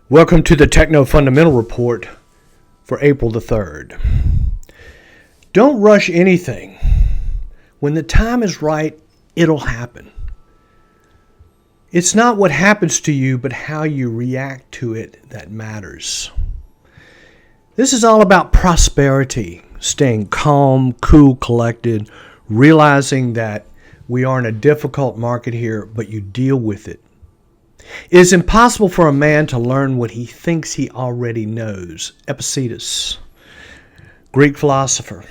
Welcome to the Techno Fundamental Report for April the 3rd. Don't rush anything. When the time is right, it'll happen. It's not what happens to you, but how you react to it that matters. This is all about prosperity, staying calm, cool, collected, realizing that we are in a difficult market here, but you deal with it. It is impossible for a man to learn what he thinks he already knows. Epictetus, Greek philosopher.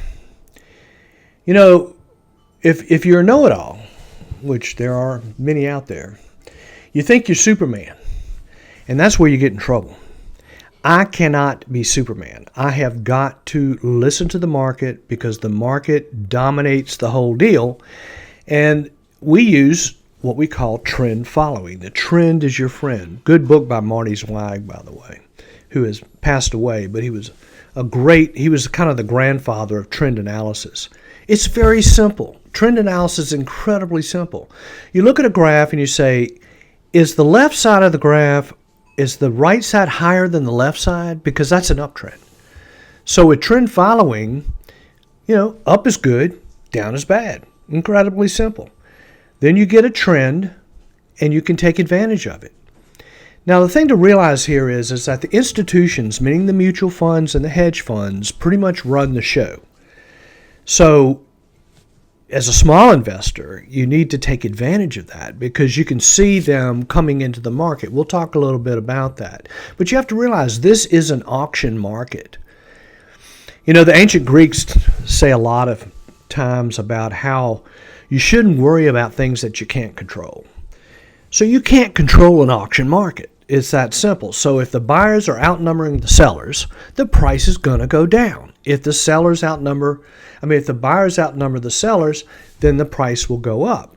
You know, if you're a know-it-all, which there are many out there, you think you're Superman, and that's where you get in trouble. I cannot be Superman. I have got to listen to the market because the market dominates the whole deal, and we use what we call trend following. The trend is your friend. Good book by Marty Zweig, by the way, who has passed away, but he was kind of the grandfather of trend analysis. It's very simple. Trend analysis is incredibly simple. You look at a graph and you say, is the left side of the graph, is the right side higher than the left side? Because that's an uptrend. So with trend following, up is good, down is bad. Incredibly simple. Then you get a trend, and you can take advantage of it. Now, the thing to realize here is that the institutions, meaning the mutual funds and the hedge funds, pretty much run the show. So, as a small investor, you need to take advantage of that because you can see them coming into the market. We'll talk a little bit about that. But you have to realize this is an auction market. The ancient Greeks say a lot of times about how you shouldn't worry about things that you can't control. So you can't control an auction market. It's that simple. So if the buyers are outnumbering the sellers, the price is going to go down. If the buyers outnumber the sellers, then the price will go up.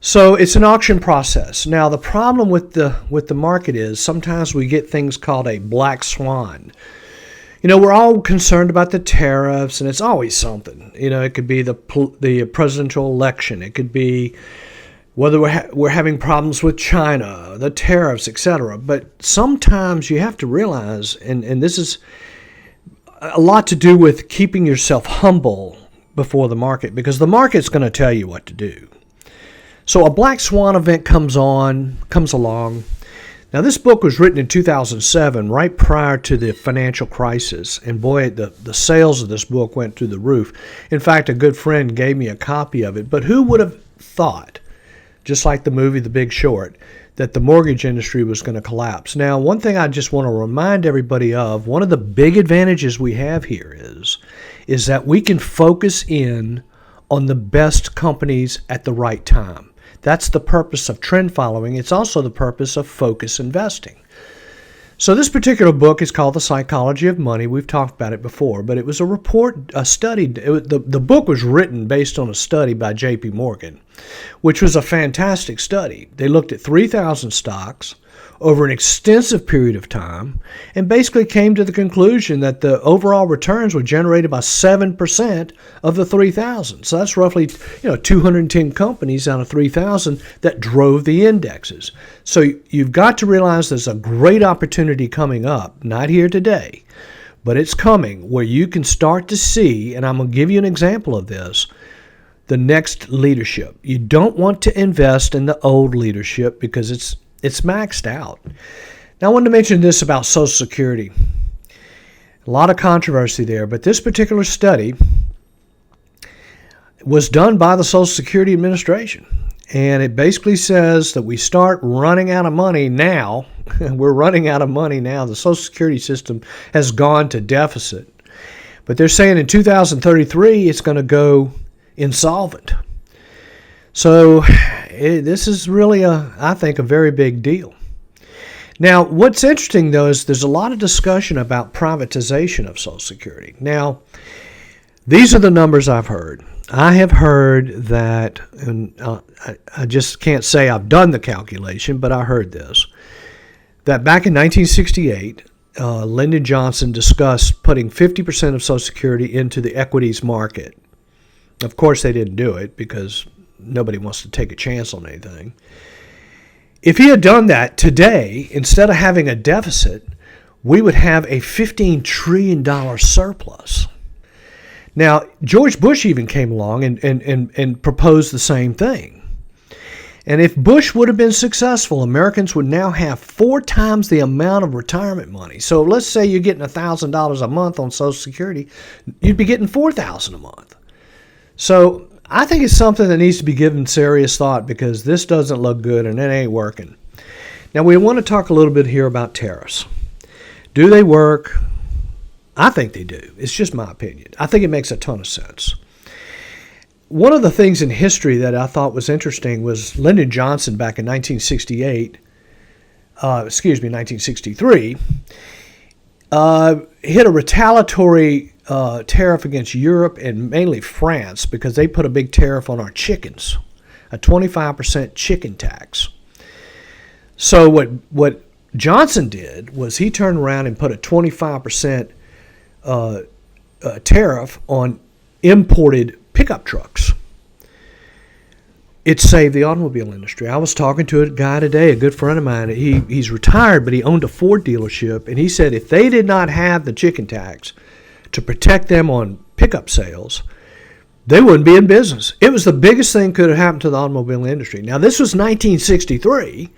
So it's an auction process. Now the problem with the market is sometimes we get things called a black swan. We're all concerned about the tariffs, and it's always something. It could be the presidential election. It could be whether we're having problems with China, the tariffs, etc. But sometimes you have to realize, and this is a lot to do with keeping yourself humble before the market, because the market's going to tell you what to do. So a black swan event comes along. Now, this book was written in 2007, right prior to the financial crisis. And boy, the sales of this book went through the roof. In fact, a good friend gave me a copy of it. But who would have thought, just like the movie The Big Short, that the mortgage industry was going to collapse? Now, one thing I just want to remind everybody of, one of the big advantages we have here is that we can focus in on the best companies at the right time. That's the purpose of trend following. It's also the purpose of focus investing. So this particular book is called The Psychology of Money. We've talked about it before, but it was a study. The book was written based on a study by J.P. Morgan, which was a fantastic study. They looked at 3,000 stocks over an extensive period of time and basically came to the conclusion that the overall returns were generated by 7% of the 3,000. So that's roughly 210 companies out of 3,000 that drove the indexes. So you've got to realize there's a great opportunity coming up, not here today, but it's coming, where you can start to see, and I'm going to give you an example of this, the next leadership. You don't want to invest in the old leadership because it's maxed out. Now, I wanted to mention this about Social Security. A lot of controversy there, but this particular study was done by the Social Security Administration. And it basically says that we start running out of money now. We're running out of money now. The Social Security system has gone to deficit. But they're saying in 2033 it's going to go insolvent. So this is really, I think, a very big deal. Now, what's interesting, though, is there's a lot of discussion about privatization of Social Security. Now, these are the numbers I've heard. I have heard that, and I just can't say I've done the calculation, but I heard this, that back in 1968, Lyndon Johnson discussed putting 50% of Social Security into the equities market. Of course, they didn't do it because nobody wants to take a chance on anything. If he had done that today, instead of having a deficit, we would have a $15 trillion surplus. Now, George Bush even came along and proposed the same thing. And if Bush would have been successful, Americans would now have 4 times the amount of retirement money. So let's say you're getting $1,000 a month on Social Security, you'd be getting $4,000 a month. So I think it's something that needs to be given serious thought, because this doesn't look good and it ain't working. Now, we want to talk a little bit here about tariffs. Do they work? I think they do. It's just my opinion. I think it makes a ton of sense. One of the things in history that I thought was interesting was Lyndon Johnson back in 1963, hit a retaliatory tariff against Europe and mainly France, because they put a big tariff on our chickens, a 25% chicken tax. So what Johnson did was he turned around and put a 25% tariff on imported pickup trucks. It saved the automobile industry. I was talking to a guy today, a good friend of mine. He's retired, but he owned a Ford dealership, and he said if they did not have the chicken tax to protect them on pickup sales, they wouldn't be in business. It was the biggest thing could have happened to the automobile industry. Now, this was 1963,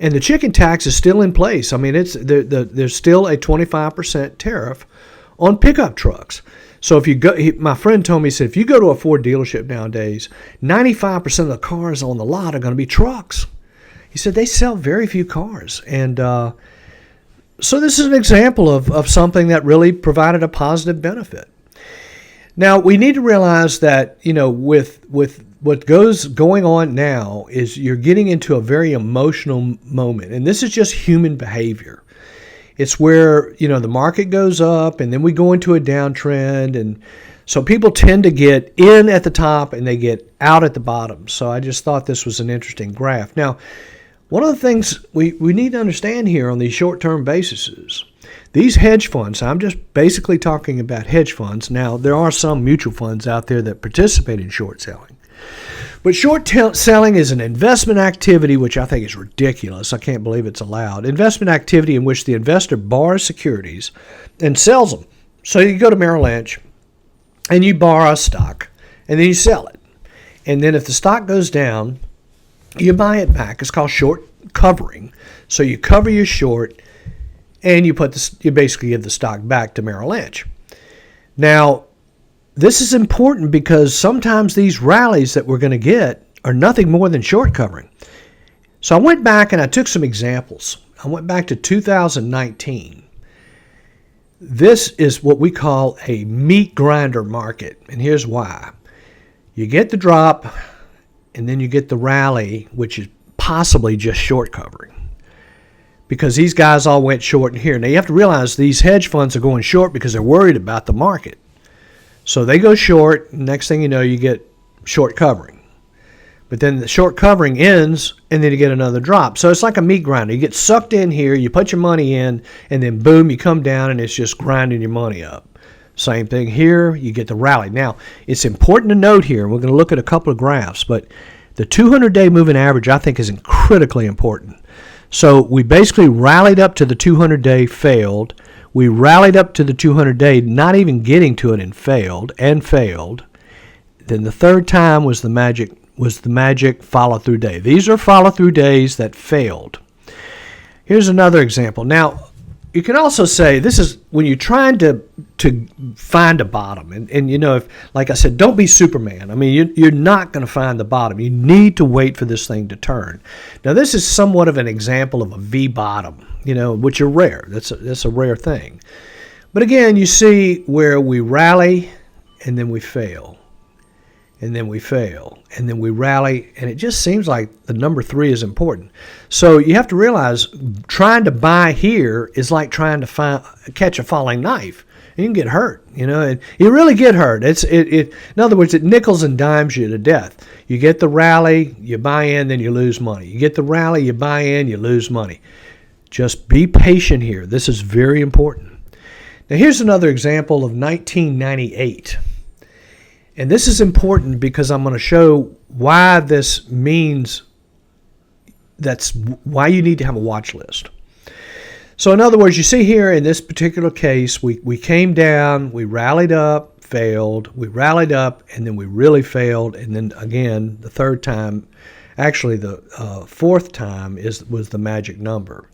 and the chicken tax is still in place. I mean, there's still a 25% tariff on pickup trucks. So if you go, my friend told me, he said, if you go to a Ford dealership nowadays, 95% of the cars on the lot are going to be trucks. He said they sell very few cars. And so this is an example of something that really provided a positive benefit. Now, we need to realize that, with what going on now is you're getting into a very emotional moment. And this is just human behavior. It's where, the market goes up and then we go into a downtrend. And so people tend to get in at the top and they get out at the bottom. So I just thought this was an interesting graph. Now, one of the things we need to understand here on these short-term basis is these hedge funds, I'm just basically talking about hedge funds. Now, there are some mutual funds out there that participate in short selling. But short selling is an investment activity, which I think is ridiculous. I can't believe it's allowed. Investment activity in which the investor borrows securities and sells them. So you go to Merrill Lynch and you borrow a stock and then you sell it. And then if the stock goes down, you buy it back. It's called short covering. So you cover your short and you basically give the stock back to Merrill Lynch. Now, this is important because sometimes these rallies that we're going to get are nothing more than short covering. So I went back and I took some examples. I went back to 2019. This is what we call a meat grinder market, and here's why. You get the drop, and then you get the rally, which is possibly just short covering, because these guys all went short in here. Now, you have to realize these hedge funds are going short because they're worried about the market. So they go short, next thing you know, you get short covering. But then the short covering ends, and then you get another drop. So it's like a meat grinder. You get sucked in here, you put your money in, and then boom, you come down, and it's just grinding your money up. Same thing here, you get the rally. Now, it's important to note here, we're going to look at a couple of graphs, but the 200-day moving average, I think, is critically important. So we basically rallied up to the 200-day, failed. We rallied up to the 200-day, not even getting to it, and failed. Then the third time was the magic follow-through day. These are follow-through days that failed. Here's another example. Now, you can also say this is when you're trying to find a bottom. And if, like I said, don't be Superman. I mean, you're not going to find the bottom. You need to wait for this thing to turn. Now, this is somewhat of an example of a V bottom, which are rare. That's a rare thing. But again, you see where we rally and then we fail. And then we fail. And then we rally. And it just seems like the number 3 is important. So you have to realize trying to buy here is like trying to catch a falling knife. You can get hurt, and you really get hurt. In other words, it nickels and dimes you to death. You get the rally, you buy in, then you lose money. You get the rally, you buy in, you lose money. Just be patient here. This is very important. Now, here's another example of 1998. And this is important because I'm going to show why this means that's why you need to have a watch list. So in other words, you see here in this particular case, we came down, we rallied up, failed, we rallied up, and then we really failed, and then again the third time, actually the fourth time was the magic number.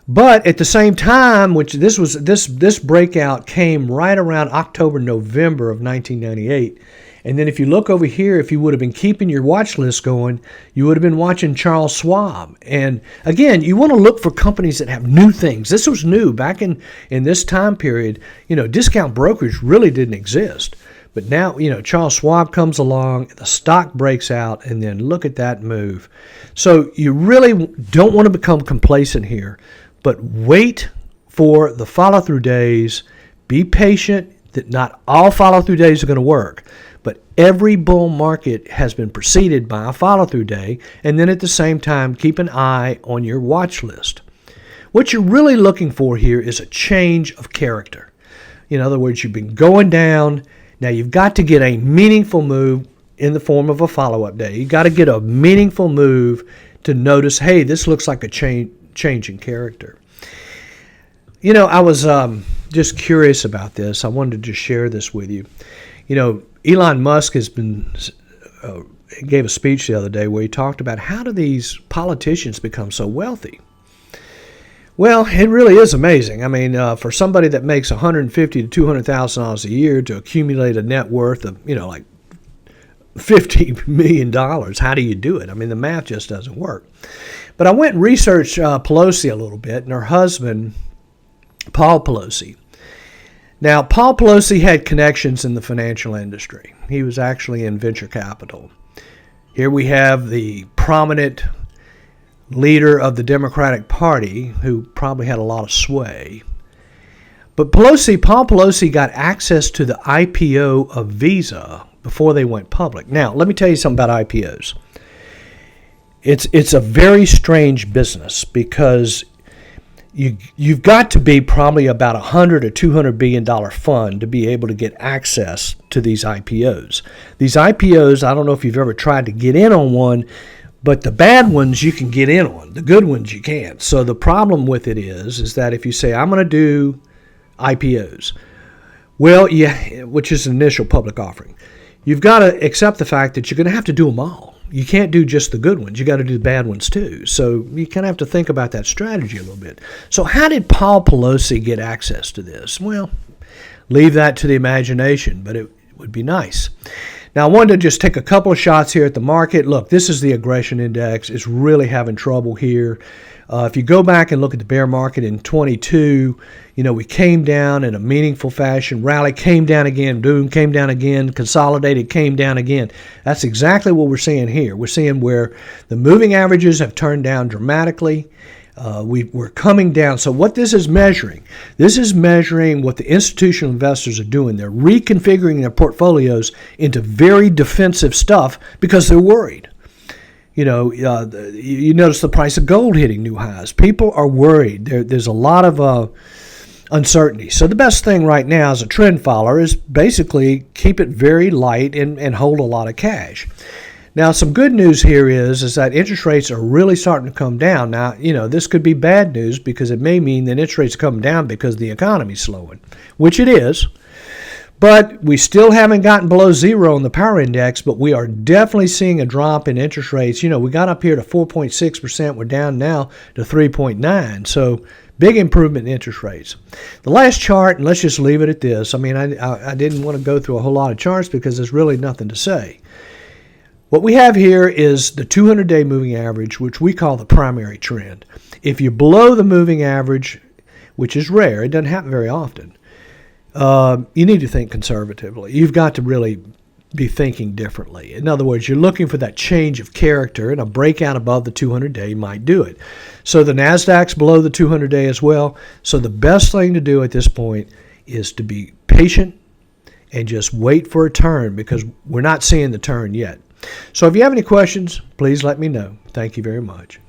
But at the same time, which this breakout came right around October, November of 1998. And then if you look over here, if you would have been keeping your watch list going, you would have been watching Charles Schwab. And again, you want to look for companies that have new things. This was new back in this time period. Discount brokerage really didn't exist. But now, Charles Schwab comes along, the stock breaks out, and then look at that move. So you really don't want to become complacent here, but wait for the follow-through days. Be patient. That not all follow-through days are going to work. But every bull market has been preceded by a follow-through day, and then at the same time, keep an eye on your watch list. What you're really looking for here is a change of character. In other words, you've been going down. Now you've got to get a meaningful move in the form of a follow-up day. You've got to get a meaningful move to notice, hey, this looks like a change in character. I was just curious about this. I wanted to just share this with you. Elon Musk gave a speech the other day where he talked about how do these politicians become so wealthy. Well, it really is amazing. I mean, for somebody that makes $150,000 to $200,000 a year to accumulate a net worth of, like $50 million, how do you do it? I mean, the math just doesn't work. But I went and researched Pelosi a little bit, and her husband, Paul Pelosi. Now, Paul Pelosi had connections in the financial industry. He was actually in venture capital. Here we have the prominent leader of the Democratic Party who probably had a lot of sway. But Paul Pelosi got access to the IPO of Visa before they went public. Now, let me tell you something about IPOs. It's a very strange business because you've got to be probably about $100 or $200 billion fund to be able to get access to these IPOs. These IPOs, I don't know if you've ever tried to get in on one, but the bad ones you can get in on. The good ones you can't. So the problem with it is that if you say, I'm going to do IPOs, well, yeah, which is an initial public offering, you've got to accept the fact that you're going to have to do them all. You can't do just the good ones. You got to do the bad ones too. So you kind of have to think about that strategy a little bit. So how did Paul Pelosi get access to this? Well, leave that to the imagination, but it would be nice. Now, I wanted to just take a couple of shots here at the market. Look, this is the aggression index. It's really having trouble here. If you go back and look at the bear market in 22, we came down in a meaningful fashion. Rally, came down again. Boom, came down again. Consolidated, came down again. That's exactly what we're seeing here. We're seeing where the moving averages have turned down dramatically. We're coming down. So what this is measuring what the institutional investors are doing. They're reconfiguring their portfolios into very defensive stuff because they're worried. You notice the price of gold hitting new highs. People are worried. There's a lot of uncertainty. So the best thing right now as a trend follower is basically keep it very light and hold a lot of cash. Now, some good news here is that interest rates are really starting to come down. Now, this could be bad news because it may mean that interest rates come down because the economy's slowing, which it is. But we still haven't gotten below zero on the power index, but we are definitely seeing a drop in interest rates. We got up here to 4.6%. We're down now to 3.9%. So big improvement in interest rates. The last chart, and let's just leave it at this. I mean, I didn't want to go through a whole lot of charts because there's really nothing to say. What we have here is the 200-day moving average, which we call the primary trend. If you're below the moving average, which is rare, it doesn't happen very often, you need to think conservatively. You've got to really be thinking differently. In other words, you're looking for that change of character, and a breakout above the 200-day might do it. So the NASDAQ's below the 200-day as well. So the best thing to do at this point is to be patient and just wait for a turn because we're not seeing the turn yet. So if you have any questions, please let me know. Thank you very much.